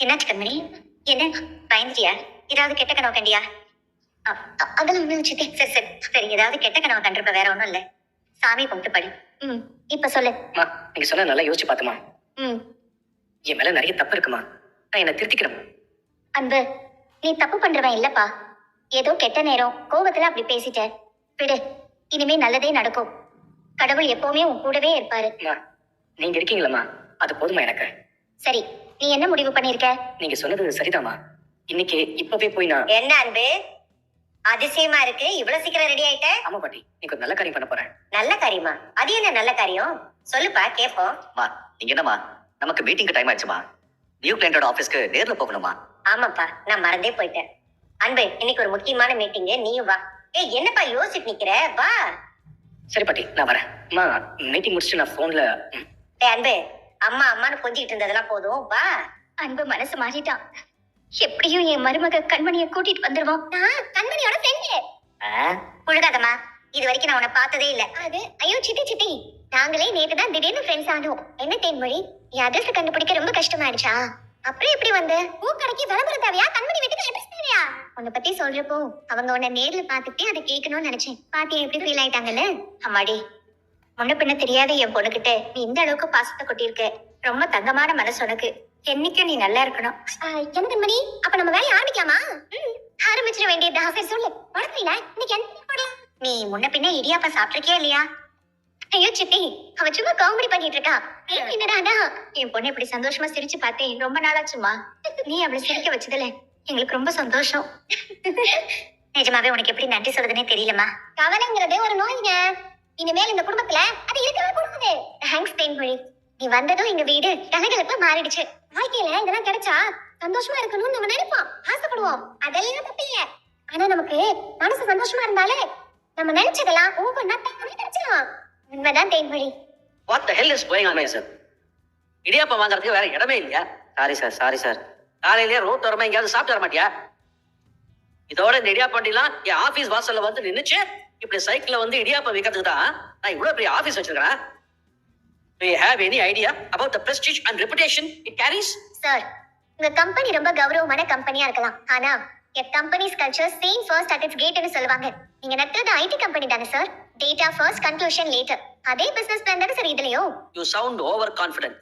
என்னாச்சு கண்மணி? என்ன பயந்துட்டியா? ஏதாவது கெட்ட கனவு கண்டியா? அதெல்லாம் ஒண்ணும் சித்தி. சரி சரி சரி, ஏதாவது கெட்ட கனவு கண்டிருப்ப, வேற ஒண்ணும் இல்ல. சாமி கும்பிட்டு படி. இப்ப சொல்லு. நீங்க சொன்ன நல்லா யோசிச்சு பாத்துமா. ம் என் மேல நிறைய தப்பு இருக்குமா, நான் என்ன திருத்திக்கிறேன். அன்பு, நீ தப்பு பண்றவன் இல்லப்பா. ஏதோ கெட்ட நேரம் கோபத்துல அப்படி பேசிட்ட. விடு, இனிமே நல்லதே நடக்கும். கடவுள் எப்பவுமே உன் கூடவே இருப்பாரு. நீங்க இருக்கீங்களா, அது போதுமா எனக்கு. சரி, நீ என்ன முடிவு பண்ணிருக்க? நீங்க சொன்னது சரிதாமா. இன்னைக்கு இப்பவே போய் நான். என்ன அன்பு, அதிசயமா இருக்கு, இவ்வளவு சீக்கிரம் ரெடி ஆயிட்ட? ஆமா பாட்டி, நீங்க ஒரு நல்ல காரியம் பண்ண போறேன். நல்ல காரியமா? அது என்ன நல்ல காரியம்? சொல்லுப்பா கேப்போம். நீங்க என்னமா, நமக்கு மீட்டிங்க்கு டைம் ஆயிடுச்சுமா. நியூ கிளையண்டோட ஆபீஸ்க்கு நேர்ல போகணுமா? ஆமாப்பா, நான் மறந்தே போயிட்டேன். அன்பு, இன்னைக்கு ஒரு முக்கியமான மீட்டிங், நீயும் வா. ஏய், என்னப்பா யோசிச்சு நிக்கிற? வா. சரி பாட்டி, நான் வரேன். மீட்டிங் முடிச்சுட்டு நான் போன்ல. அன்பு, அம்மா அம்மான்னு கொஞ்சிட்டு இருந்ததெல்லாம் போதும், வா. அன்பு மனசு மாறிட்டான். எப்படியும் என் மருமக கண்மணியை கூட்டிட்டு வந்துருவோம். நான் கண்மணியோட ஃப்ரெண்டு. புழுகாதம்மா, இது வரைக்கும் நான் உன்னை பார்த்ததே இல்ல. அது ஐயோ சித்தி சித்தி, நாங்களே நேத்து தான் திடீர்னு ஃப்ரெண்ட்ஸ் ஆனோம். என்ன தேன்மொழி, என் அட்ரஸ் கண்டுபிடிக்க ரொம்ப கஷ்டமாயிடுச்சா? அப்புறம் எப்படி வந்து பூ கடைக்கு விளம்பரம் தேவையா? கண்மணி வீட்டுக்கு அட்ரஸ் தேவையா? உன்னை பத்தி சொல்றப்போ அவங்க உன்னை நேர்ல பாத்துட்டு அதை கேட்கணும்னு நினைச்சேன். பாட்டி எப்படி ஃபீல் ஆயிட்டாங்கல்ல? அம்மாடி, முன்ன பின்ன தெரியாத என் பொண்ணுகிட்ட நீ இந்த அளவுக்கு பாசத்தை கொட்டியிருக்க. ரொம்ப தங்கமான மனசு உனக்கு. என்னைக்கும் நீ நல்லா இருக்கணும். என்ன கண்மணி, அப்ப நம்ம வேலையை ஆரம்பிக்கலாமா? ஆரம்பிச்சிட வேண்டியதா? சரி சொல்லு, படத்துல இன்னைக்கு என்ன படம்? நீ முன்ன பின்ன இடியாப்பா சாப்பிட்டிருக்கியா இல்லையா? ஐயோ சித்தி, அவ சும்மா காமெடி பண்ணிட்டு இருக்கா. என்னடா, என் பொண்ணு இப்படி சந்தோஷமா சிரிச்சு பார்த்தேன், ரொம்ப நாளாச்சுமா. நீ அவளை சிரிக்க வச்சதுல எங்களுக்கு ரொம்ப சந்தோஷம். நிஜமாவே உனக்கு எப்படி நன்றி சொல்றதுன்னே தெரியலமா. கவலைங்கிறதே ஒரு நோய்ங்க. இனிமேல் இந்த குடும்பத்துல அது இருக்கவே கூடாது. தேங்க்ஸ் தேன்மொழி, நீ வந்ததும் எங்க வீடு கலகலப்பா மாறிடுச்சு. வாழ்க்கையில இதெல்லாம் கிடைச்சா சந்தோஷமா இருக்கணும்னு நம்ம நினைப்போம், ஆசைப்படுவோம். அதெல்லாம் தப்பு இல்ல. ஆனா நமக்கு மனசு சந்தோஷமா இருந்தாலே நம்ம நினைச்சதெல்லாம் ஒவ்வொன்னா கிடைச்சிடலாம். உண்மைதான் Thenmozhi. What the hell is going on, sir? Idiyappam வாங்குறதுக்கு வேற இடமே இல்லையா? Sorry sir. காலையிலேயே ரோட் வரமா எங்கேயாவது சாப்பிட்டு வர மாட்டியா? இதோட இந்த இடியாப்பம் வண்டிலாம் என் ஆபீஸ் வாசல்ல வந்து நின்னுச்சு. இப்படி சைக்கிள்ல வந்து இடியாப்பம் விற்கிறதுக்கு தான் நான் இவ்வளவு பெரிய ஆபீஸ் வச்சிருக்கேன். Do you have any idea about the prestige and reputation it carries? Sir, உங்க கம்பெனி ரொம்ப கௌரவமான கம்பெனியா இருக்கலாம். ஆனா a company's culture seen first at its gate ன்னு சொல்லுவாங்க. நீங்க நடத்துறது ஐடி கம்பெனி தானே sir? Data first, conclusion later. அதே பிசினஸ் பிளான் தானே சார் இதுலயும்? You sound overconfident.